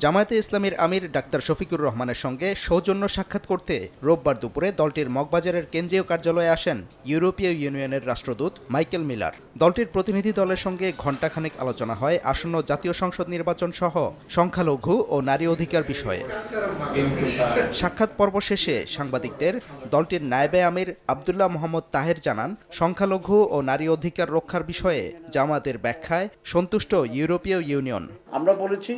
জামায়াতে ইসলামীর আমির ডাক্তার শফিকুর রহমানের সঙ্গে সৌজন্য সাক্ষাৎ করতে রোববার দুপুরে দলটির মগবাজারের কেন্দ্রীয় কার্যালয়ে আসেন ইউরোপীয় ইউনিয়নের রাষ্ট্রদূত মাইকেল মিলার। দলটির প্রতিনিধি দলের সঙ্গে ঘণ্টাখানেক আলোচনা হয় আসন্ন জাতীয় সংসদ নির্বাচন সহ সংখ্যালঘু ও নারী অধিকার বিষয়ে। সাক্ষাৎ পর্ব শেষে সাংবাদিকদের দলটির নায়েবে আমির আবদুল্লাহ মোহাম্মদ তাহের জানান, সংখ্যালঘু ও নারী অধিকার রক্ষার বিষয়ে জামায়াতের ব্যাখ্যায় সন্তুষ্ট ইউরোপীয় ইউনিয়ন। আমরা বলেছি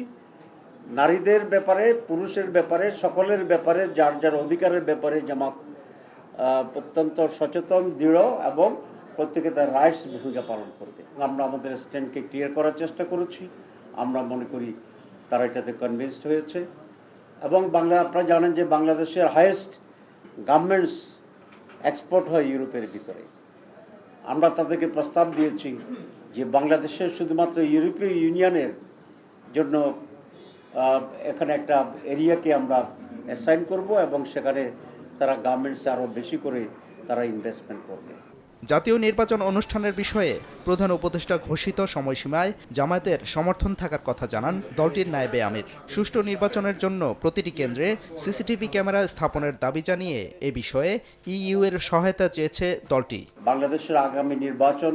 নারীদের ব্যাপারে, পুরুষের ব্যাপারে, সকলের ব্যাপারে, যার যার অধিকারের ব্যাপারে জামাত অত্যন্ত সচেতন, দৃঢ় এবং প্রত্যেকে তার রাইটস ভূমিকা পালন করবে। আমরা আমাদের স্ট্যান্ডকে ক্লিয়ার করার চেষ্টা করেছি। আমরা মনে করি তারা এটাতে কনভিন্সড হয়েছে। এবং আপনারা জানেন যে বাংলাদেশের হাইয়েস্ট গার্মেন্টস এক্সপোর্ট হয় ইউরোপের ভিতরে। আমরা তাদেরকে প্রস্তাব দিয়েছি যে বাংলাদেশের শুধুমাত্র ইউরোপীয় ইউনিয়নের জন্য এখানে একটা এরিয়াকে আমরা অ্যাসাইন করব এবং সেখানে তারা গার্মেন্টসে আরও বেশি করে তারা ইনভেস্টমেন্ট করবে। জাতীয় নির্বাচন অনুষ্ঠানের বিষয়ে প্রধান উপদেষ্টা ঘোষিত সময়সীমায় জামায়াতের সমর্থন থাকার কথা জানান দলটির নায়েবে আমির। সুষ্ঠু নির্বাচনের জন্য প্রতিটি কেন্দ্রে সিসিটিভি ক্যামেরা স্থাপনের দাবি জানিয়ে এ বিষয়ে ইইউ এর সহায়তা চেয়েছে দলটি। বাংলাদেশের আগামী নির্বাচন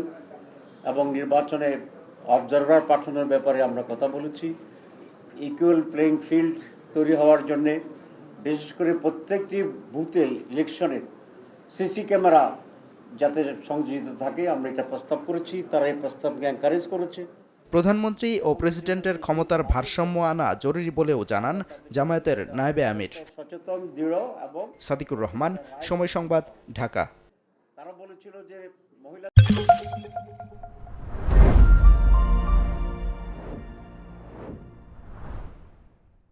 এবং নির্বাচনে অবজারভার পাঠানোর ব্যাপারে আমরা কথা বলেছি। ইকুয়াল প্লেইং ফিল্ড তৈরি হওয়ার জন্যে বিশেষ করে প্রত্যেকটি বুথে ইলেকশনের সিসি ক্যামেরা যাতে সংযোজিত থাকে আমরা এটা প্রস্তাব করেছি। তারা এই প্রস্তাবকে এনকারেজ করেছে। প্রধানমন্ত্রী ও প্রেসিডেন্টের ক্ষমতার ভারসাম্য আনা জরুরি বলেও জানান জামায়াতের নায়েবে আমির। সচেতন, দৃঢ় এবং সাদিকুর রহমান, সময় সংবাদ, ঢাকা। তারা বলেছিল যে মহিলা